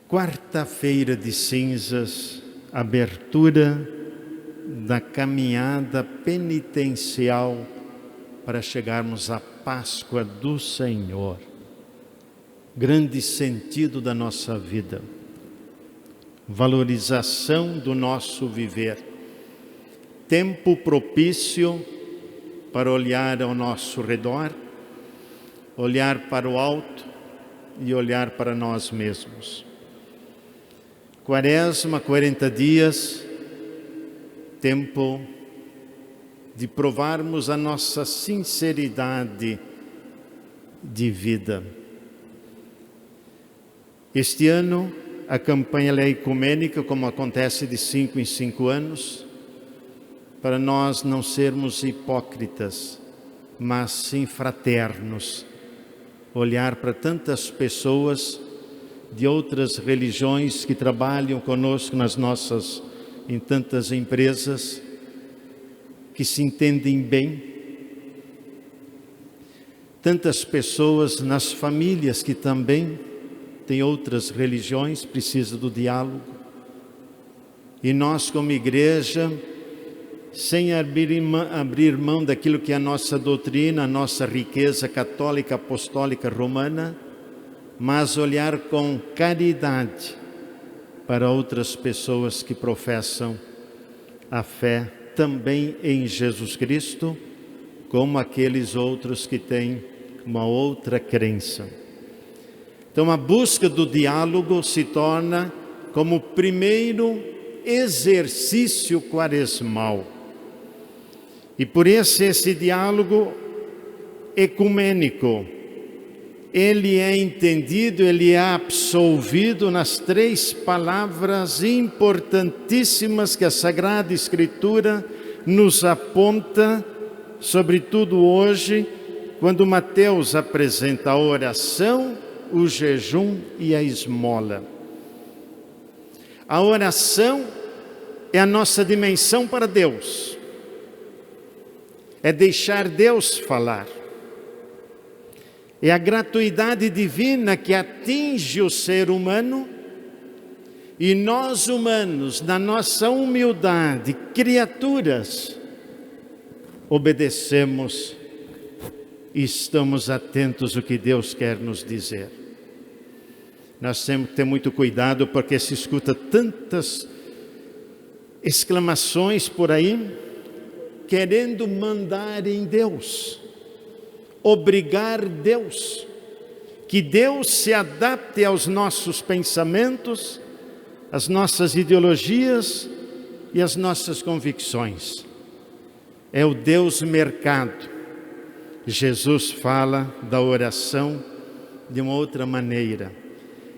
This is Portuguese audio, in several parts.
Quarta-feira de cinzas, abertura da caminhada penitencial para chegarmos à Páscoa do Senhor. Grande sentido da nossa vida, valorização do nosso viver, tempo propício para olhar ao nosso redor, olhar para o alto e olhar para nós mesmos. Quaresma, 40 dias, tempo de provarmos a nossa sinceridade de vida. Este ano, a campanha é ecumênica, como acontece de 5 em 5 anos, para nós não sermos hipócritas, mas sim fraternos. Olhar para tantas pessoas de outras religiões que trabalham conosco em tantas empresas, que se entendem bem. Tantas pessoas nas famílias que também têm outras religiões, precisam do diálogo. E nós, como igreja, sem abrir mão daquilo que é a nossa doutrina, a nossa riqueza católica, apostólica, romana, mas olhar com caridade para outras pessoas que professam a fé também em Jesus Cristo, como aqueles outros que têm uma outra crença. Então a busca do diálogo se torna como o primeiro exercício quaresmal. E por isso esse diálogo ecumênico, ele é entendido, ele é absolvido nas 3 palavras importantíssimas que a Sagrada Escritura nos aponta, sobretudo hoje, quando Mateus apresenta a oração, o jejum e a esmola. A oração é a nossa dimensão para Deus, é deixar Deus falar. É a gratuidade divina que atinge o ser humano, e nós humanos, na nossa humildade, criaturas, obedecemos e estamos atentos ao que Deus quer nos dizer. Nós temos que ter muito cuidado, porque se escuta tantas exclamações por aí, querendo mandar em Deus, obrigar Deus, que Deus se adapte aos nossos pensamentos, às nossas ideologias e às nossas convicções. É o Deus mercado. Jesus fala da oração de uma outra maneira.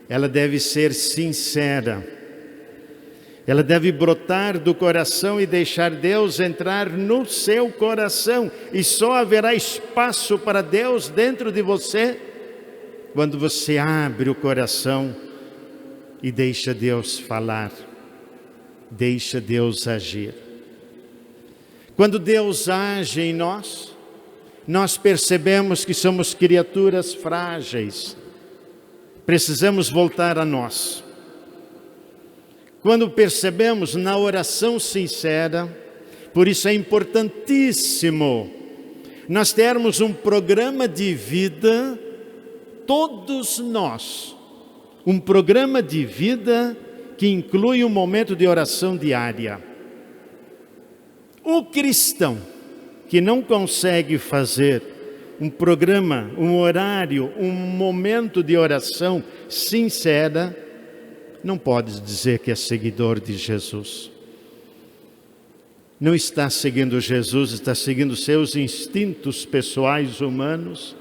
Ela deve ser sincera. Ela deve brotar do coração e deixar Deus entrar no seu coração. E só haverá espaço para Deus dentro de você quando você abre o coração e deixa Deus falar, deixa Deus agir. Quando Deus age em nós, nós percebemos que somos criaturas frágeis. Precisamos voltar a nós. Quando percebemos na oração sincera, por isso é importantíssimo nós termos um programa de vida, todos nós, um programa de vida que inclui um momento de oração diária. O cristão que não consegue fazer um programa, um horário, um momento de oração sincera, não pode dizer que é seguidor de Jesus. Não está seguindo Jesus, está seguindo seus instintos pessoais humanos,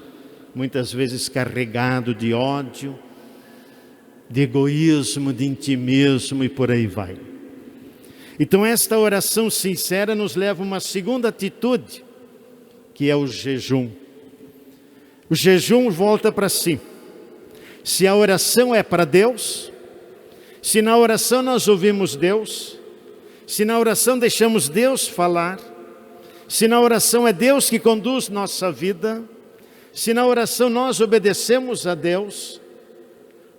muitas vezes carregado de ódio, de egoísmo, de intimismo e por aí vai. Então esta oração sincera nos leva a uma segunda atitude, que é o jejum. O jejum volta para si. Se a oração é para Deus, se na oração nós ouvimos Deus, se na oração deixamos Deus falar, se na oração é Deus que conduz nossa vida, se na oração nós obedecemos a Deus,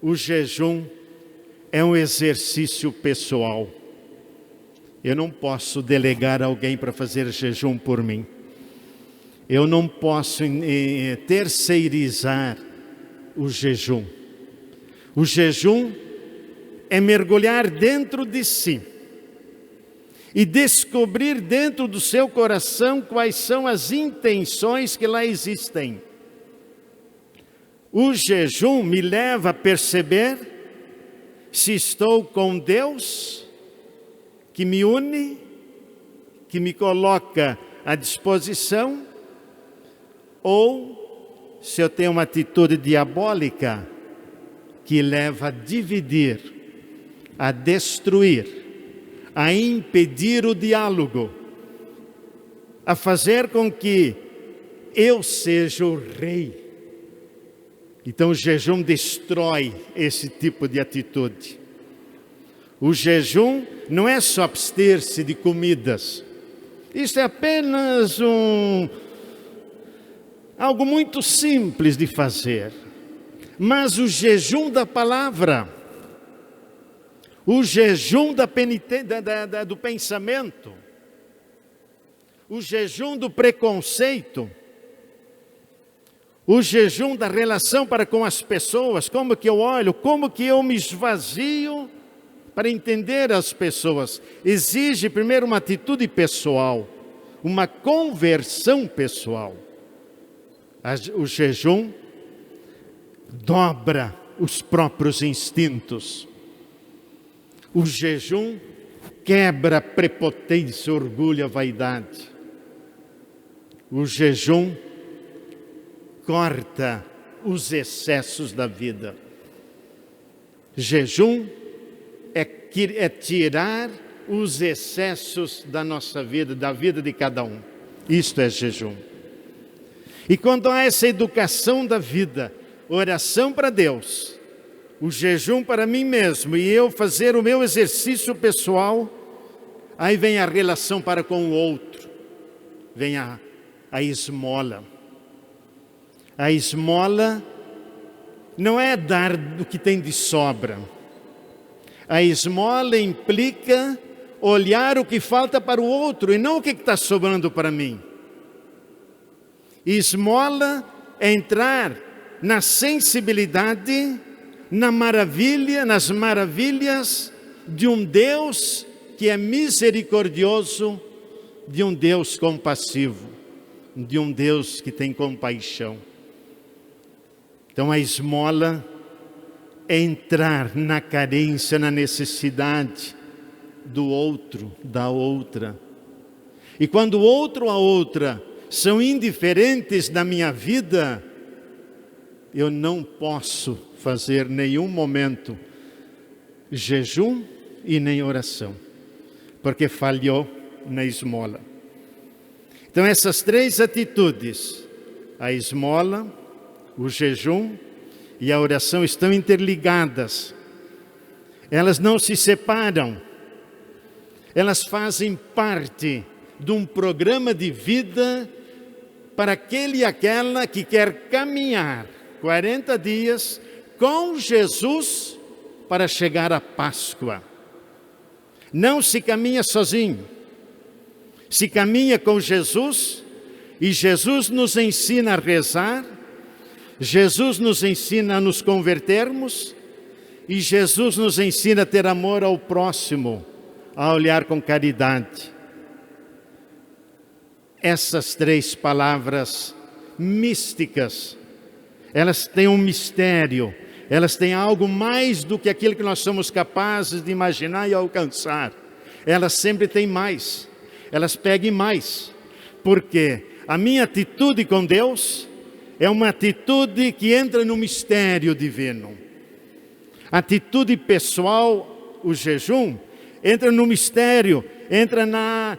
o jejum é um exercício pessoal. Eu não posso delegar alguém para fazer jejum por mim. Eu não posso terceirizar o jejum. O jejum é mergulhar dentro de si e descobrir dentro do seu coração quais são as intenções que lá existem. O jejum me leva a perceber se estou com Deus, que me une, que me coloca à disposição, ou se eu tenho uma atitude diabólica que leva a dividir, a destruir, a impedir o diálogo, a fazer com que eu seja o rei. Então o jejum destrói esse tipo de atitude. O jejum não é só abster-se de comidas. Isso é apenas algo muito simples de fazer. Mas o jejum da palavra, o jejum do pensamento, o jejum do preconceito, o jejum da relação para com as pessoas, como que eu olho, como que eu me esvazio para entender as pessoas. Exige primeiro uma atitude pessoal, uma conversão pessoal. O jejum dobra os próprios instintos. O jejum quebra a prepotência, orgulho, a vaidade. O jejum corta os excessos da vida. Jejum é tirar os excessos da nossa vida, da vida de cada um. Isto é jejum. E quando há essa educação da vida, oração para Deus, o jejum para mim mesmo e eu fazer o meu exercício pessoal, aí vem a relação para com o outro, vem a esmola. A esmola não é dar do que tem de sobra. A esmola implica olhar o que falta para o outro e não o que está sobrando para mim. Esmola é entrar na sensibilidade, nas maravilhas de um Deus que é misericordioso, de um Deus compassivo, de um Deus que tem compaixão. Então a esmola é entrar na carência, na necessidade do outro, da outra. E quando o outro ou a outra são indiferentes na minha vida, eu não posso fazer nenhum momento jejum e nem oração, porque falhou na esmola. Então essas três atitudes, a esmola, o jejum e a oração estão interligadas. Elas não se separam. Elas fazem parte de um programa de vida para aquele e aquela que quer caminhar 40 dias com Jesus para chegar à Páscoa. Não se caminha sozinho. Se caminha com Jesus, e Jesus nos ensina a rezar, Jesus nos ensina a nos convertermos, e Jesus nos ensina a ter amor ao próximo, a olhar com caridade. Essas três palavras místicas, elas têm um mistério, elas têm algo mais do que aquilo que nós somos capazes de imaginar e alcançar. Elas sempre têm mais, elas pegam mais, porque a minha atitude com Deus é uma atitude que entra no mistério divino. A atitude pessoal, o jejum, entra no mistério, entra na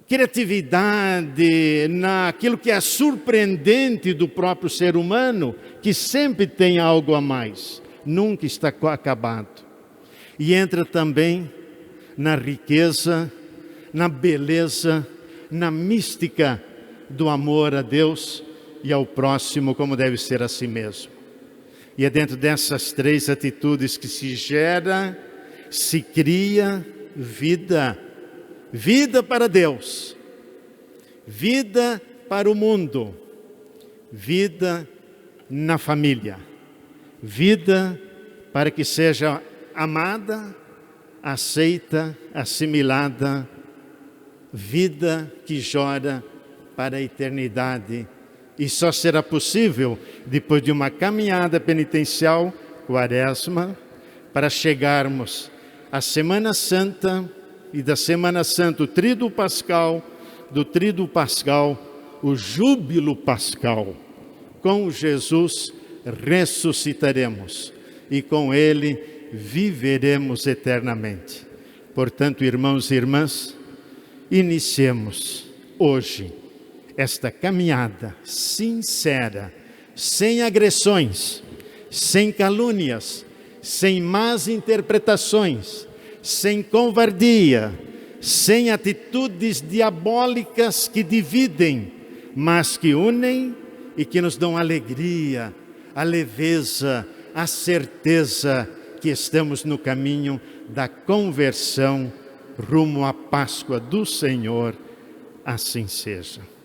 criatividade, naquilo que é surpreendente do próprio ser humano, que sempre tem algo a mais, nunca está acabado. E entra também na riqueza, na beleza, na mística do amor a Deus e ao próximo, como deve ser a si mesmo. E é dentro dessas três atitudes que se gera, se cria vida. Vida para Deus, vida para o mundo, vida na família, vida para que seja amada, aceita, assimilada, vida que chora para a eternidade. E só será possível depois de uma caminhada penitencial, quaresma, para chegarmos à Semana Santa e da Semana Santa o Tríduo Pascal, do Tríduo Pascal o Júbilo Pascal. Com Jesus ressuscitaremos e com Ele viveremos eternamente. Portanto, irmãos e irmãs, iniciemos hoje esta caminhada sincera, sem agressões, sem calúnias, sem más interpretações, sem covardia, sem atitudes diabólicas que dividem, mas que unem e que nos dão alegria, a leveza, a certeza que estamos no caminho da conversão rumo à Páscoa do Senhor. Assim seja.